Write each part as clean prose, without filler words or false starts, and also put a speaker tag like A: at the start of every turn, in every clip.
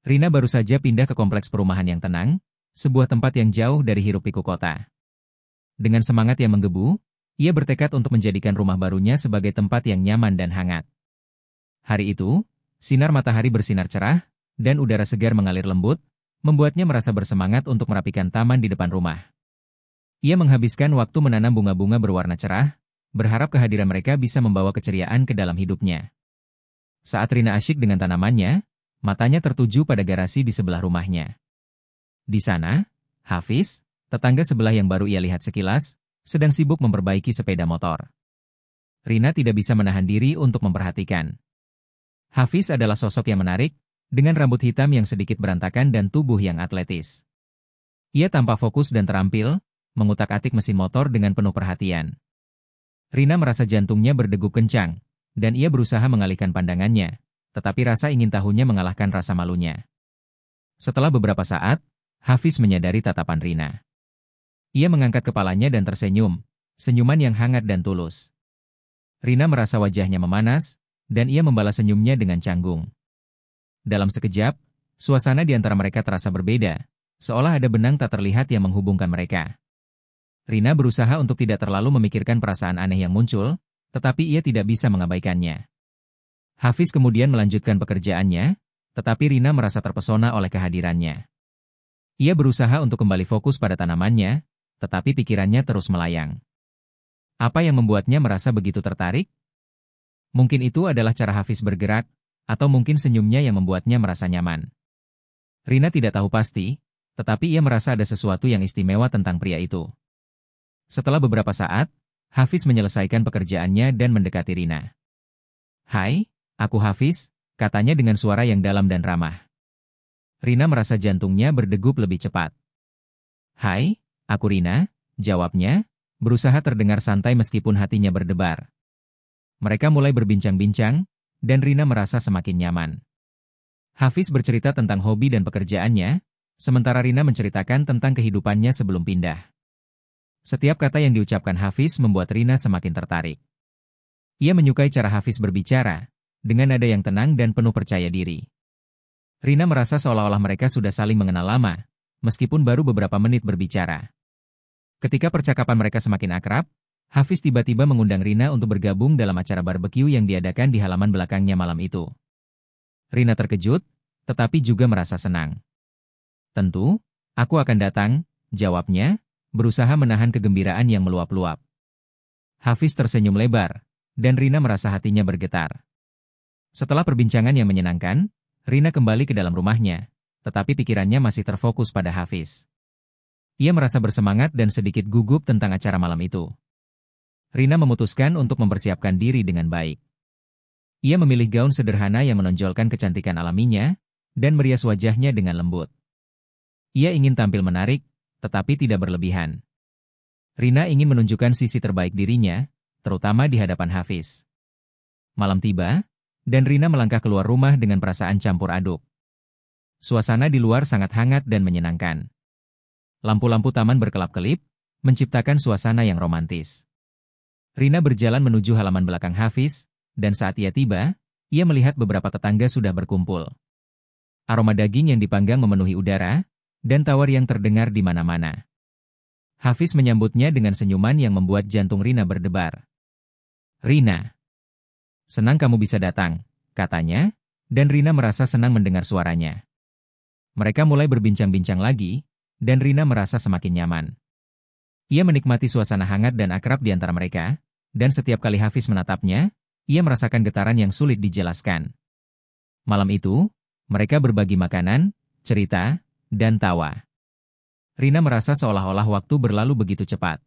A: Rina baru saja pindah ke kompleks perumahan yang tenang, sebuah tempat yang jauh dari hiruk-pikuk kota. Dengan semangat yang menggebu, ia bertekad untuk menjadikan rumah barunya sebagai tempat yang nyaman dan hangat. Hari itu, sinar matahari bersinar cerah, dan udara segar mengalir lembut, membuatnya merasa bersemangat untuk merapikan taman di depan rumah. Ia menghabiskan waktu menanam bunga-bunga berwarna cerah, berharap kehadiran mereka bisa membawa keceriaan ke dalam hidupnya. Saat Rina asyik dengan tanamannya, matanya tertuju pada garasi di sebelah rumahnya. Di sana, Hafiz, tetangga sebelah yang baru ia lihat sekilas, sedang sibuk memperbaiki sepeda motor. Rina tidak bisa menahan diri untuk memperhatikan. Hafiz adalah sosok yang menarik, dengan rambut hitam yang sedikit berantakan dan tubuh yang atletis. Ia tampak fokus dan terampil, mengutak-atik mesin motor dengan penuh perhatian. Rina merasa jantungnya berdegup kencang, dan ia berusaha mengalihkan pandangannya, tetapi rasa ingin tahunya mengalahkan rasa malunya. Setelah beberapa saat, Hafiz menyadari tatapan Rina. Ia mengangkat kepalanya dan tersenyum, senyuman yang hangat dan tulus. Rina merasa wajahnya memanas, dan ia membalas senyumnya dengan canggung. Dalam sekejap, suasana di antara mereka terasa berbeda, seolah ada benang tak terlihat yang menghubungkan mereka. Rina berusaha untuk tidak terlalu memikirkan perasaan aneh yang muncul, tetapi ia tidak bisa mengabaikannya. Hafiz kemudian melanjutkan pekerjaannya, tetapi Rina merasa terpesona oleh kehadirannya. Ia berusaha untuk kembali fokus pada tanamannya, tetapi pikirannya terus melayang. Apa yang membuatnya merasa begitu tertarik? Mungkin itu adalah cara Hafiz bergerak, atau mungkin senyumnya yang membuatnya merasa nyaman. Rina tidak tahu pasti, tetapi ia merasa ada sesuatu yang istimewa tentang pria itu. Setelah beberapa saat, Hafiz menyelesaikan pekerjaannya dan mendekati Rina. "Hai, aku Hafiz," katanya dengan suara yang dalam dan ramah. Rina merasa jantungnya berdegup lebih cepat. "Hai, aku Rina," jawabnya, berusaha terdengar santai meskipun hatinya berdebar. Mereka mulai berbincang-bincang, dan Rina merasa semakin nyaman. Hafiz bercerita tentang hobi dan pekerjaannya, sementara Rina menceritakan tentang kehidupannya sebelum pindah. Setiap kata yang diucapkan Hafiz membuat Rina semakin tertarik. Ia menyukai cara Hafiz berbicara, dengan nada yang tenang dan penuh percaya diri. Rina merasa seolah-olah mereka sudah saling mengenal lama, meskipun baru beberapa menit berbicara. Ketika percakapan mereka semakin akrab, Hafiz tiba-tiba mengundang Rina untuk bergabung dalam acara barbeque yang diadakan di halaman belakangnya malam itu. Rina terkejut, tetapi juga merasa senang. "Tentu, aku akan datang," jawabnya, berusaha menahan kegembiraan yang meluap-luap. Hafiz tersenyum lebar, dan Rina merasa hatinya bergetar. Setelah perbincangan yang menyenangkan, Rina kembali ke dalam rumahnya, tetapi pikirannya masih terfokus pada Hafiz. Ia merasa bersemangat dan sedikit gugup tentang acara malam itu. Rina memutuskan untuk mempersiapkan diri dengan baik. Ia memilih gaun sederhana yang menonjolkan kecantikan alaminya, dan merias wajahnya dengan lembut. Ia ingin tampil menarik, tetapi tidak berlebihan. Rina ingin menunjukkan sisi terbaik dirinya, terutama di hadapan Hafiz. Malam tiba, dan Rina melangkah keluar rumah dengan perasaan campur aduk. Suasana di luar sangat hangat dan menyenangkan. Lampu-lampu taman berkelap-kelip, menciptakan suasana yang romantis. Rina berjalan menuju halaman belakang Hafiz, dan saat ia tiba, ia melihat beberapa tetangga sudah berkumpul. Aroma daging yang dipanggang memenuhi udara, dan tawar yang terdengar di mana-mana. Hafiz menyambutnya dengan senyuman yang membuat jantung Rina berdebar. "Rina, senang kamu bisa datang," katanya, dan Rina merasa senang mendengar suaranya. Mereka mulai berbincang-bincang lagi, dan Rina merasa semakin nyaman. Ia menikmati suasana hangat dan akrab di antara mereka, dan setiap kali Hafiz menatapnya, ia merasakan getaran yang sulit dijelaskan. Malam itu, mereka berbagi makanan, cerita, dan tawa. Rina merasa seolah-olah waktu berlalu begitu cepat.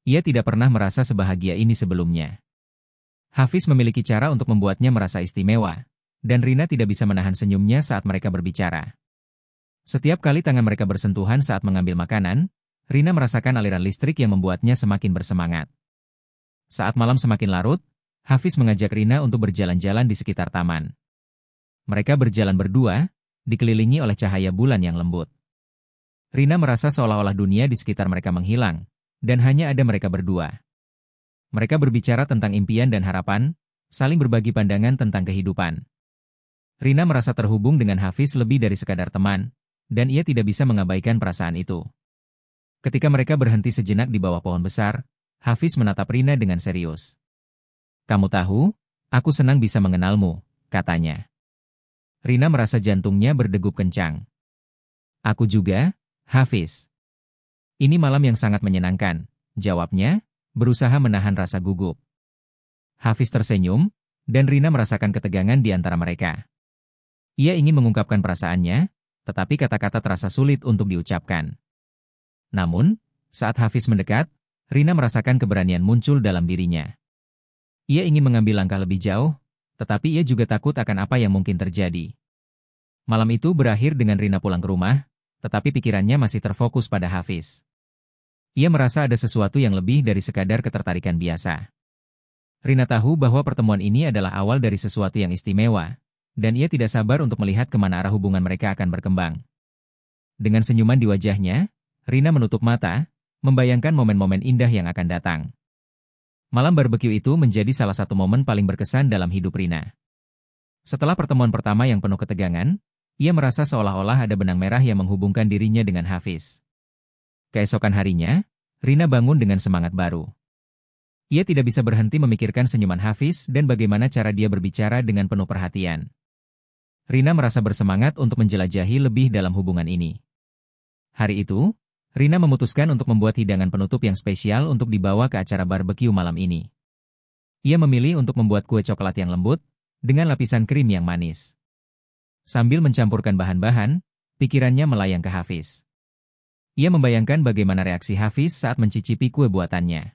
A: Ia tidak pernah merasa sebahagia ini sebelumnya. Hafiz memiliki cara untuk membuatnya merasa istimewa, dan Rina tidak bisa menahan senyumnya saat mereka berbicara. Setiap kali tangan mereka bersentuhan saat mengambil makanan, Rina merasakan aliran listrik yang membuatnya semakin bersemangat. Saat malam semakin larut, Hafiz mengajak Rina untuk berjalan-jalan di sekitar taman. Mereka berjalan berdua, dikelilingi oleh cahaya bulan yang lembut. Rina merasa seolah-olah dunia di sekitar mereka menghilang, dan hanya ada mereka berdua. Mereka berbicara tentang impian dan harapan, saling berbagi pandangan tentang kehidupan. Rina merasa terhubung dengan Hafiz lebih dari sekadar teman, dan ia tidak bisa mengabaikan perasaan itu. Ketika mereka berhenti sejenak di bawah pohon besar, Hafiz menatap Rina dengan serius. "Kamu tahu, aku senang bisa mengenalmu," katanya. Rina merasa jantungnya berdegup kencang. "Aku juga, Hafiz." "Ini malam yang sangat menyenangkan," jawabnya, berusaha menahan rasa gugup. Hafiz tersenyum, dan Rina merasakan ketegangan di antara mereka. Ia ingin mengungkapkan perasaannya, tetapi kata-kata terasa sulit untuk diucapkan. Namun, saat Hafiz mendekat, Rina merasakan keberanian muncul dalam dirinya. Ia ingin mengambil langkah lebih jauh, tetapi ia juga takut akan apa yang mungkin terjadi. Malam itu berakhir dengan Rina pulang ke rumah, tetapi pikirannya masih terfokus pada Hafiz. Ia merasa ada sesuatu yang lebih dari sekadar ketertarikan biasa. Rina tahu bahwa pertemuan ini adalah awal dari sesuatu yang istimewa, dan ia tidak sabar untuk melihat kemana arah hubungan mereka akan berkembang. Dengan senyuman di wajahnya, Rina menutup mata, membayangkan momen-momen indah yang akan datang. Malam barbeque itu menjadi salah satu momen paling berkesan dalam hidup Rina. Setelah pertemuan pertama yang penuh ketegangan, ia merasa seolah-olah ada benang merah yang menghubungkan dirinya dengan Hafiz. Keesokan harinya, Rina bangun dengan semangat baru. Ia tidak bisa berhenti memikirkan senyuman Hafiz dan bagaimana cara dia berbicara dengan penuh perhatian. Rina merasa bersemangat untuk menjelajahi lebih dalam hubungan ini. Hari itu, Rina memutuskan untuk membuat hidangan penutup yang spesial untuk dibawa ke acara barbeque malam ini. Ia memilih untuk membuat kue coklat yang lembut, dengan lapisan krim yang manis. Sambil mencampurkan bahan-bahan, pikirannya melayang ke Hafiz. Ia membayangkan bagaimana reaksi Hafiz saat mencicipi kue buatannya.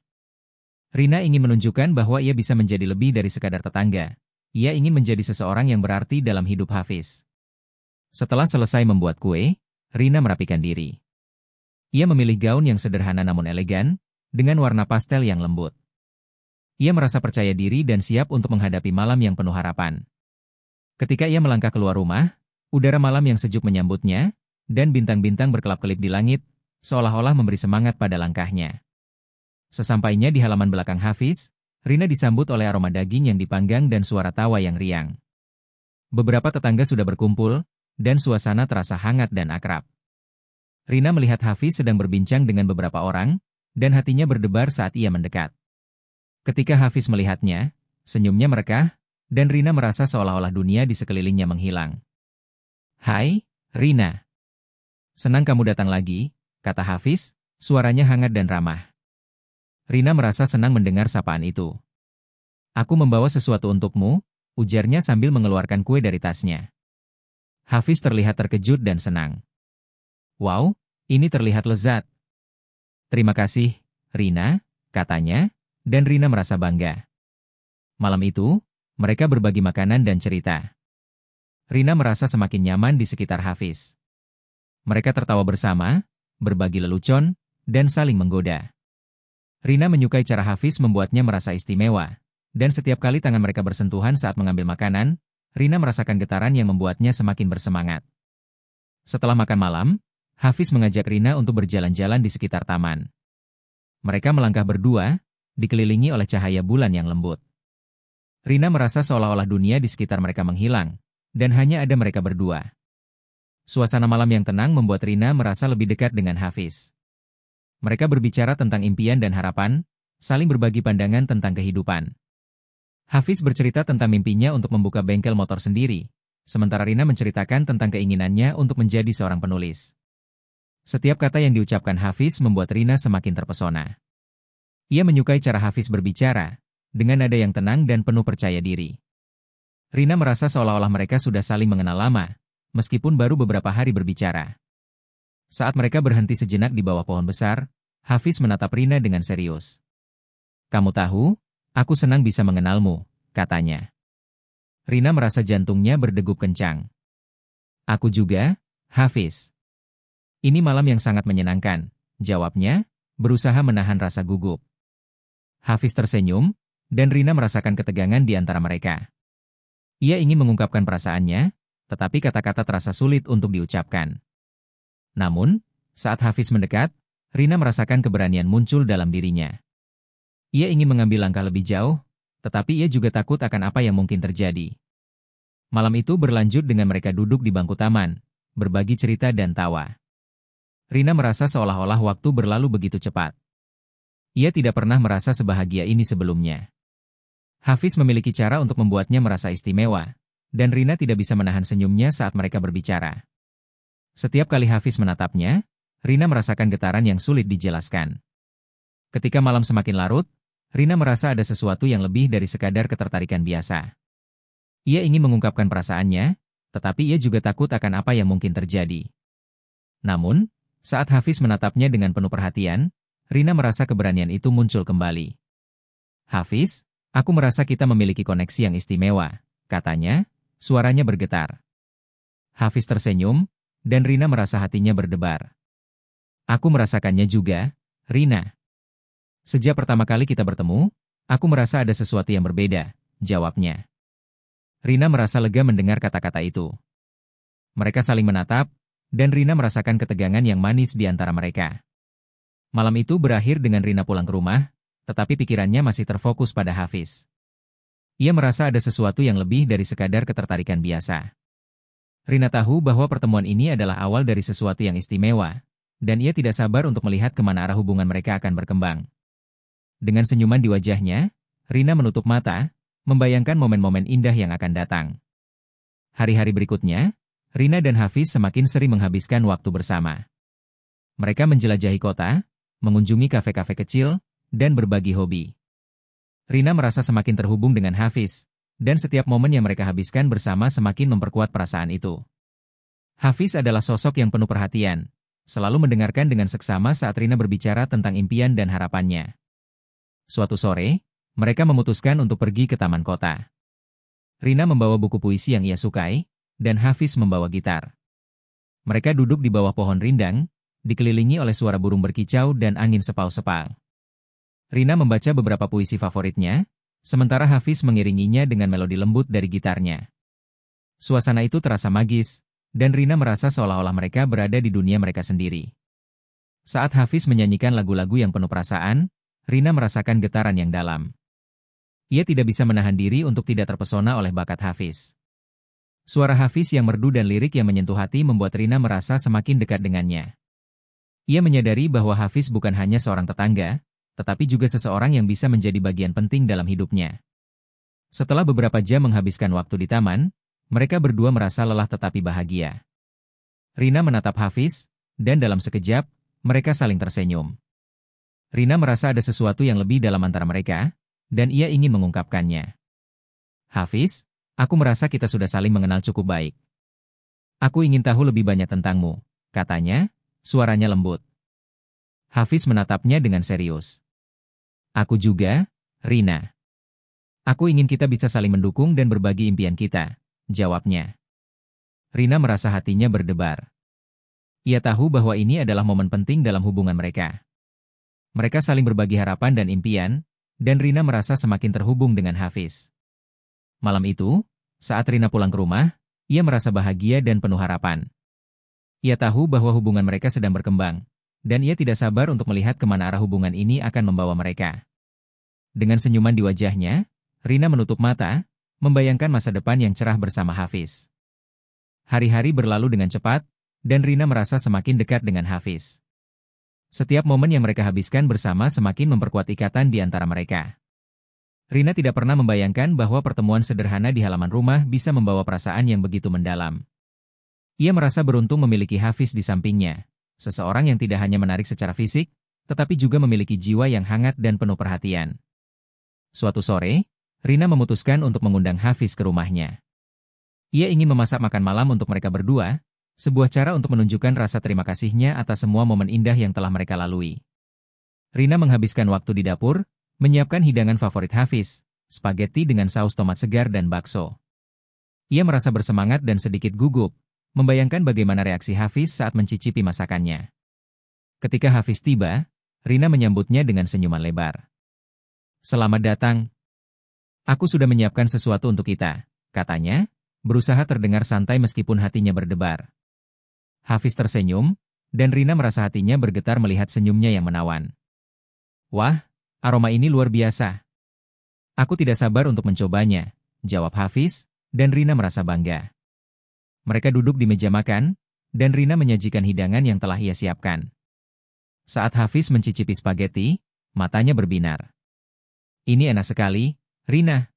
A: Rina ingin menunjukkan bahwa ia bisa menjadi lebih dari sekadar tetangga. Ia ingin menjadi seseorang yang berarti dalam hidup Hafiz. Setelah selesai membuat kue, Rina merapikan diri. Ia memilih gaun yang sederhana namun elegan, dengan warna pastel yang lembut. Ia merasa percaya diri dan siap untuk menghadapi malam yang penuh harapan. Ketika ia melangkah keluar rumah, udara malam yang sejuk menyambutnya, dan bintang-bintang berkelap-kelip di langit, seolah-olah memberi semangat pada langkahnya. Sesampainya di halaman belakang Hafiz, Rina disambut oleh aroma daging yang dipanggang dan suara tawa yang riang. Beberapa tetangga sudah berkumpul, dan suasana terasa hangat dan akrab. Rina melihat Hafiz sedang berbincang dengan beberapa orang, dan hatinya berdebar saat ia mendekat. Ketika Hafiz melihatnya, senyumnya merekah, dan Rina merasa seolah-olah dunia di sekelilingnya menghilang. "Hai, Rina. Senang kamu datang lagi," kata Hafiz, suaranya hangat dan ramah. Rina merasa senang mendengar sapaan itu. "Aku membawa sesuatu untukmu," ujarnya sambil mengeluarkan kue dari tasnya. Hafiz terlihat terkejut dan senang. "Wow, ini terlihat lezat." "Terima kasih, Rina," katanya, dan Rina merasa bangga. Malam itu, mereka berbagi makanan dan cerita. Rina merasa semakin nyaman di sekitar Hafiz. Mereka tertawa bersama, berbagi lelucon, dan saling menggoda. Rina menyukai cara Hafiz membuatnya merasa istimewa, dan setiap kali tangan mereka bersentuhan saat mengambil makanan, Rina merasakan getaran yang membuatnya semakin bersemangat. Setelah makan malam, Hafiz mengajak Rina untuk berjalan-jalan di sekitar taman. Mereka melangkah berdua, dikelilingi oleh cahaya bulan yang lembut. Rina merasa seolah-olah dunia di sekitar mereka menghilang, dan hanya ada mereka berdua. Suasana malam yang tenang membuat Rina merasa lebih dekat dengan Hafiz. Mereka berbicara tentang impian dan harapan, saling berbagi pandangan tentang kehidupan. Hafiz bercerita tentang mimpinya untuk membuka bengkel motor sendiri, sementara Rina menceritakan tentang keinginannya untuk menjadi seorang penulis. Setiap kata yang diucapkan Hafiz membuat Rina semakin terpesona. Ia menyukai cara Hafiz berbicara, dengan nada yang tenang dan penuh percaya diri. Rina merasa seolah-olah mereka sudah saling mengenal lama, meskipun baru beberapa hari berbicara. Saat mereka berhenti sejenak di bawah pohon besar, Hafiz menatap Rina dengan serius. "Kamu tahu, aku senang bisa mengenalmu," katanya. Rina merasa jantungnya berdegup kencang. "Aku juga, Hafiz." "Ini malam yang sangat menyenangkan," jawabnya, berusaha menahan rasa gugup. Hafiz tersenyum, dan Rina merasakan ketegangan di antara mereka. Ia ingin mengungkapkan perasaannya, tetapi kata-kata terasa sulit untuk diucapkan. Namun, saat Hafiz mendekat, Rina merasakan keberanian muncul dalam dirinya. Ia ingin mengambil langkah lebih jauh, tetapi ia juga takut akan apa yang mungkin terjadi. Malam itu berlanjut dengan mereka duduk di bangku taman, berbagi cerita dan tawa. Rina merasa seolah-olah waktu berlalu begitu cepat. Ia tidak pernah merasa sebahagia ini sebelumnya. Hafiz memiliki cara untuk membuatnya merasa istimewa, dan Rina tidak bisa menahan senyumnya saat mereka berbicara. Setiap kali Hafiz menatapnya, Rina merasakan getaran yang sulit dijelaskan. Ketika malam semakin larut, Rina merasa ada sesuatu yang lebih dari sekadar ketertarikan biasa. Ia ingin mengungkapkan perasaannya, tetapi ia juga takut akan apa yang mungkin terjadi. Namun, saat Hafiz menatapnya dengan penuh perhatian, Rina merasa keberanian itu muncul kembali. "Hafiz, aku merasa kita memiliki koneksi yang istimewa," katanya, suaranya bergetar. Hafiz tersenyum, dan Rina merasa hatinya berdebar. "Aku merasakannya juga, Rina. Sejak pertama kali kita bertemu, aku merasa ada sesuatu yang berbeda," jawabnya. Rina merasa lega mendengar kata-kata itu. Mereka saling menatap, dan Rina merasakan ketegangan yang manis di antara mereka. Malam itu berakhir dengan Rina pulang ke rumah, tetapi pikirannya masih terfokus pada Hafiz. Ia merasa ada sesuatu yang lebih dari sekadar ketertarikan biasa. Rina tahu bahwa pertemuan ini adalah awal dari sesuatu yang istimewa, dan ia tidak sabar untuk melihat kemana arah hubungan mereka akan berkembang. Dengan senyuman di wajahnya, Rina menutup mata, membayangkan momen-momen indah yang akan datang. Hari-hari berikutnya, Rina dan Hafiz semakin sering menghabiskan waktu bersama. Mereka menjelajahi kota, mengunjungi kafe-kafe kecil, dan berbagi hobi. Rina merasa semakin terhubung dengan Hafiz, dan setiap momen yang mereka habiskan bersama semakin memperkuat perasaan itu. Hafiz adalah sosok yang penuh perhatian, selalu mendengarkan dengan seksama saat Rina berbicara tentang impian dan harapannya. Suatu sore, mereka memutuskan untuk pergi ke taman kota. Rina membawa buku puisi yang ia sukai, dan Hafiz membawa gitar. Mereka duduk di bawah pohon rindang, dikelilingi oleh suara burung berkicau dan angin sepau-sepau. Rina membaca beberapa puisi favoritnya, sementara Hafiz mengiringinya dengan melodi lembut dari gitarnya. Suasana itu terasa magis, dan Rina merasa seolah-olah mereka berada di dunia mereka sendiri. Saat Hafiz menyanyikan lagu-lagu yang penuh perasaan, Rina merasakan getaran yang dalam. Ia tidak bisa menahan diri untuk tidak terpesona oleh bakat Hafiz. Suara Hafiz yang merdu dan lirik yang menyentuh hati membuat Rina merasa semakin dekat dengannya. Ia menyadari bahwa Hafiz bukan hanya seorang tetangga, tetapi juga seseorang yang bisa menjadi bagian penting dalam hidupnya. Setelah beberapa jam menghabiskan waktu di taman, mereka berdua merasa lelah tetapi bahagia. Rina menatap Hafiz, dan dalam sekejap, mereka saling tersenyum. Rina merasa ada sesuatu yang lebih dalam antara mereka, dan ia ingin mengungkapkannya. "Hafiz, aku merasa kita sudah saling mengenal cukup baik. Aku ingin tahu lebih banyak tentangmu," katanya, suaranya lembut. Hafiz menatapnya dengan serius. "Aku juga, Rina. Aku ingin kita bisa saling mendukung dan berbagi impian kita," jawabnya. Rina merasa hatinya berdebar. Ia tahu bahwa ini adalah momen penting dalam hubungan mereka. Mereka saling berbagi harapan dan impian, dan Rina merasa semakin terhubung dengan Hafiz. Malam itu, saat Rina pulang ke rumah, ia merasa bahagia dan penuh harapan. Ia tahu bahwa hubungan mereka sedang berkembang, dan ia tidak sabar untuk melihat kemana arah hubungan ini akan membawa mereka. Dengan senyuman di wajahnya, Rina menutup mata, membayangkan masa depan yang cerah bersama Hafiz. Hari-hari berlalu dengan cepat, dan Rina merasa semakin dekat dengan Hafiz. Setiap momen yang mereka habiskan bersama semakin memperkuat ikatan di antara mereka. Rina tidak pernah membayangkan bahwa pertemuan sederhana di halaman rumah bisa membawa perasaan yang begitu mendalam. Ia merasa beruntung memiliki Hafiz di sampingnya, seseorang yang tidak hanya menarik secara fisik, tetapi juga memiliki jiwa yang hangat dan penuh perhatian. Suatu sore, Rina memutuskan untuk mengundang Hafiz ke rumahnya. Ia ingin memasak makan malam untuk mereka berdua, sebuah cara untuk menunjukkan rasa terima kasihnya atas semua momen indah yang telah mereka lalui. Rina menghabiskan waktu di dapur, menyiapkan hidangan favorit Hafiz, spaghetti dengan saus tomat segar dan bakso. Ia merasa bersemangat dan sedikit gugup, membayangkan bagaimana reaksi Hafiz saat mencicipi masakannya. Ketika Hafiz tiba, Rina menyambutnya dengan senyuman lebar. "Selamat datang. Aku sudah menyiapkan sesuatu untuk kita," katanya, berusaha terdengar santai meskipun hatinya berdebar. Hafiz tersenyum, dan Rina merasa hatinya bergetar melihat senyumnya yang menawan. "Wah, aroma ini luar biasa. Aku tidak sabar untuk mencobanya," jawab Hafiz, dan Rina merasa bangga. Mereka duduk di meja makan, dan Rina menyajikan hidangan yang telah ia siapkan. Saat Hafiz mencicipi spaghetti, matanya berbinar. Ini enak sekali, Rina.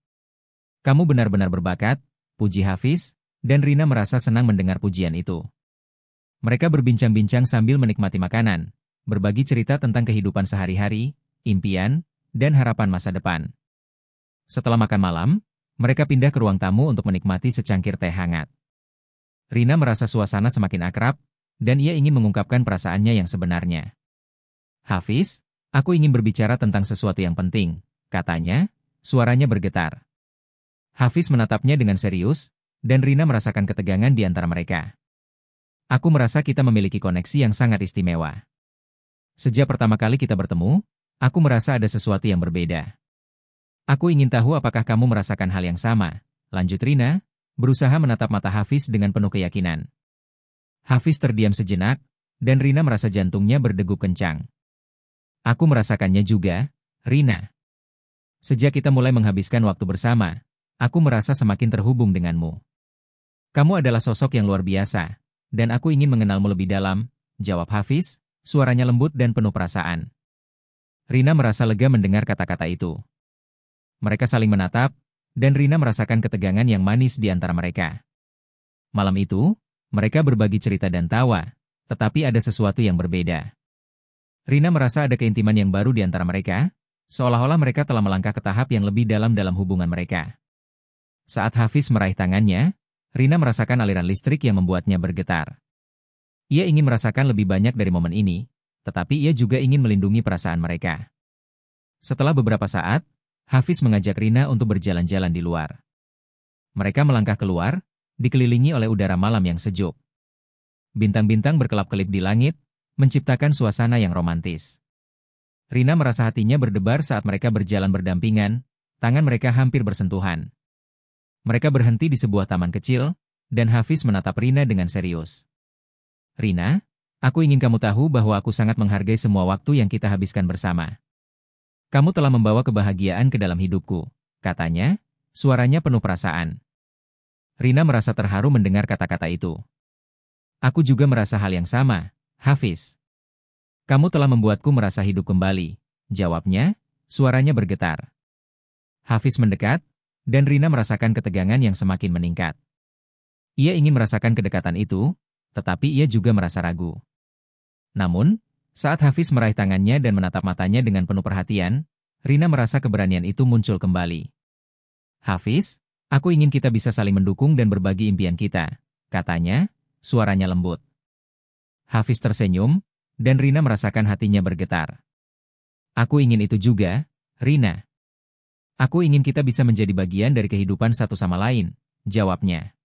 A: Kamu benar-benar berbakat, puji Hafiz, dan Rina merasa senang mendengar pujian itu. Mereka berbincang-bincang sambil menikmati makanan, berbagi cerita tentang kehidupan sehari-hari, impian, dan harapan masa depan. Setelah makan malam, mereka pindah ke ruang tamu untuk menikmati secangkir teh hangat. Rina merasa suasana semakin akrab, dan ia ingin mengungkapkan perasaannya yang sebenarnya. Hafiz, aku ingin berbicara tentang sesuatu yang penting, katanya, suaranya bergetar. Hafiz menatapnya dengan serius, dan Rina merasakan ketegangan di antara mereka. Aku merasa kita memiliki koneksi yang sangat istimewa. Sejak pertama kali kita bertemu, aku merasa ada sesuatu yang berbeda. Aku ingin tahu apakah kamu merasakan hal yang sama, lanjut Rina, berusaha menatap mata Hafiz dengan penuh keyakinan. Hafiz terdiam sejenak, dan Rina merasa jantungnya berdegup kencang. Aku merasakannya juga, Rina. Sejak kita mulai menghabiskan waktu bersama, aku merasa semakin terhubung denganmu. Kamu adalah sosok yang luar biasa, dan aku ingin mengenalmu lebih dalam, jawab Hafiz, suaranya lembut dan penuh perasaan. Rina merasa lega mendengar kata-kata itu. Mereka saling menatap, dan Rina merasakan ketegangan yang manis di antara mereka. Malam itu, mereka berbagi cerita dan tawa, tetapi ada sesuatu yang berbeda. Rina merasa ada keintiman yang baru di antara mereka, seolah-olah mereka telah melangkah ke tahap yang lebih dalam hubungan mereka. Saat Hafiz meraih tangannya, Rina merasakan aliran listrik yang membuatnya bergetar. Ia ingin merasakan lebih banyak dari momen ini, tetapi ia juga ingin melindungi perasaan mereka. Setelah beberapa saat, Hafiz mengajak Rina untuk berjalan-jalan di luar. Mereka melangkah keluar, dikelilingi oleh udara malam yang sejuk. Bintang-bintang berkelap-kelip di langit, menciptakan suasana yang romantis. Rina merasa hatinya berdebar saat mereka berjalan berdampingan, tangan mereka hampir bersentuhan. Mereka berhenti di sebuah taman kecil, dan Hafiz menatap Rina dengan serius. Rina, aku ingin kamu tahu bahwa aku sangat menghargai semua waktu yang kita habiskan bersama. Kamu telah membawa kebahagiaan ke dalam hidupku, katanya, suaranya penuh perasaan. Rina merasa terharu mendengar kata-kata itu. Aku juga merasa hal yang sama, Hafiz. Kamu telah membuatku merasa hidup kembali, jawabnya, suaranya bergetar. Hafiz mendekat, dan Rina merasakan ketegangan yang semakin meningkat. Ia ingin merasakan kedekatan itu, tetapi ia juga merasa ragu. Namun, saat Hafiz meraih tangannya dan menatap matanya dengan penuh perhatian, Rina merasa keberanian itu muncul kembali. Hafiz, aku ingin kita bisa saling mendukung dan berbagi impian kita, katanya, suaranya lembut. Hafiz tersenyum, dan Rina merasakan hatinya bergetar. Aku ingin itu juga, Rina. Aku ingin kita bisa menjadi bagian dari kehidupan satu sama lain, jawabnya.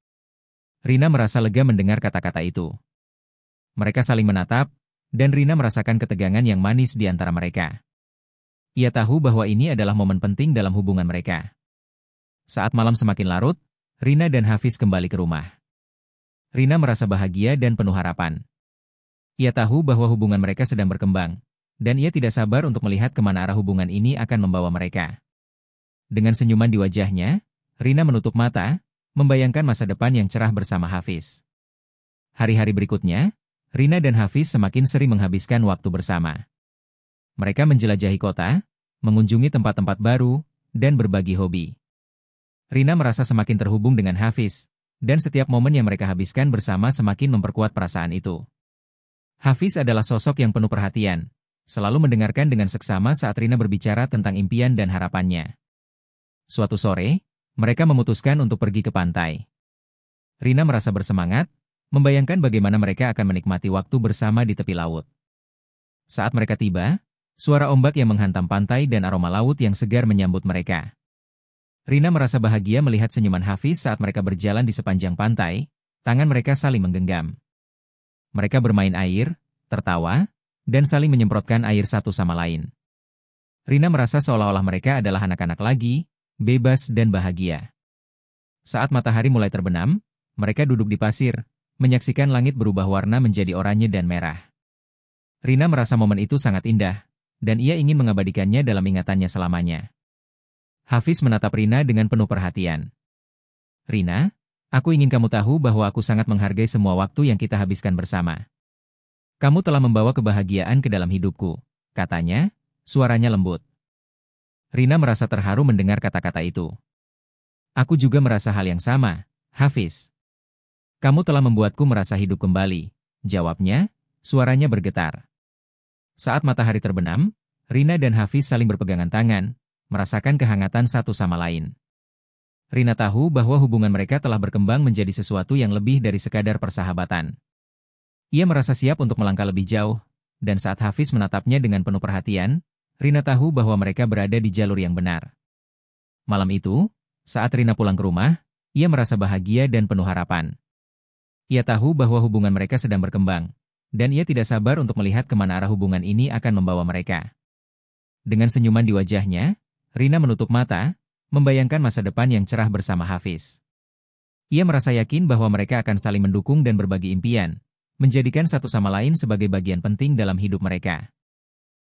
A: Rina merasa lega mendengar kata-kata itu. Mereka saling menatap, dan Rina merasakan ketegangan yang manis di antara mereka. Ia tahu bahwa ini adalah momen penting dalam hubungan mereka. Saat malam semakin larut, Rina dan Hafiz kembali ke rumah. Rina merasa bahagia dan penuh harapan. Ia tahu bahwa hubungan mereka sedang berkembang, dan ia tidak sabar untuk melihat kemana arah hubungan ini akan membawa mereka. Dengan senyuman di wajahnya, Rina menutup mata, membayangkan masa depan yang cerah bersama Hafiz. Hari-hari berikutnya, Rina dan Hafiz semakin sering menghabiskan waktu bersama. Mereka menjelajahi kota, mengunjungi tempat-tempat baru, dan berbagi hobi. Rina merasa semakin terhubung dengan Hafiz, dan setiap momen yang mereka habiskan bersama semakin memperkuat perasaan itu. Hafiz adalah sosok yang penuh perhatian, selalu mendengarkan dengan seksama saat Rina berbicara tentang impian dan harapannya. Suatu sore, mereka memutuskan untuk pergi ke pantai. Rina merasa bersemangat, membayangkan bagaimana mereka akan menikmati waktu bersama di tepi laut. Saat mereka tiba, suara ombak yang menghantam pantai dan aroma laut yang segar menyambut mereka. Rina merasa bahagia melihat senyuman Hafiz saat mereka berjalan di sepanjang pantai, tangan mereka saling menggenggam. Mereka bermain air, tertawa, dan saling menyemprotkan air satu sama lain. Rina merasa seolah-olah mereka adalah anak-anak lagi, bebas dan bahagia. Saat matahari mulai terbenam, mereka duduk di pasir, menyaksikan langit berubah warna menjadi oranye dan merah. Rina merasa momen itu sangat indah, dan ia ingin mengabadikannya dalam ingatannya selamanya. Hafiz menatap Rina dengan penuh perhatian. Rina, aku ingin kamu tahu bahwa aku sangat menghargai semua waktu yang kita habiskan bersama. Kamu telah membawa kebahagiaan ke dalam hidupku, katanya, suaranya lembut. Rina merasa terharu mendengar kata-kata itu. Aku juga merasa hal yang sama, Hafiz. Kamu telah membuatku merasa hidup kembali, jawabnya, suaranya bergetar. Saat matahari terbenam, Rina dan Hafiz saling berpegangan tangan, merasakan kehangatan satu sama lain. Rina tahu bahwa hubungan mereka telah berkembang menjadi sesuatu yang lebih dari sekadar persahabatan. Ia merasa siap untuk melangkah lebih jauh, dan saat Hafiz menatapnya dengan penuh perhatian, Rina tahu bahwa mereka berada di jalur yang benar. Malam itu, saat Rina pulang ke rumah, ia merasa bahagia dan penuh harapan. Ia tahu bahwa hubungan mereka sedang berkembang, dan ia tidak sabar untuk melihat kemana arah hubungan ini akan membawa mereka. Dengan senyuman di wajahnya, Rina menutup mata, membayangkan masa depan yang cerah bersama Hafiz. Ia merasa yakin bahwa mereka akan saling mendukung dan berbagi impian, menjadikan satu sama lain sebagai bagian penting dalam hidup mereka.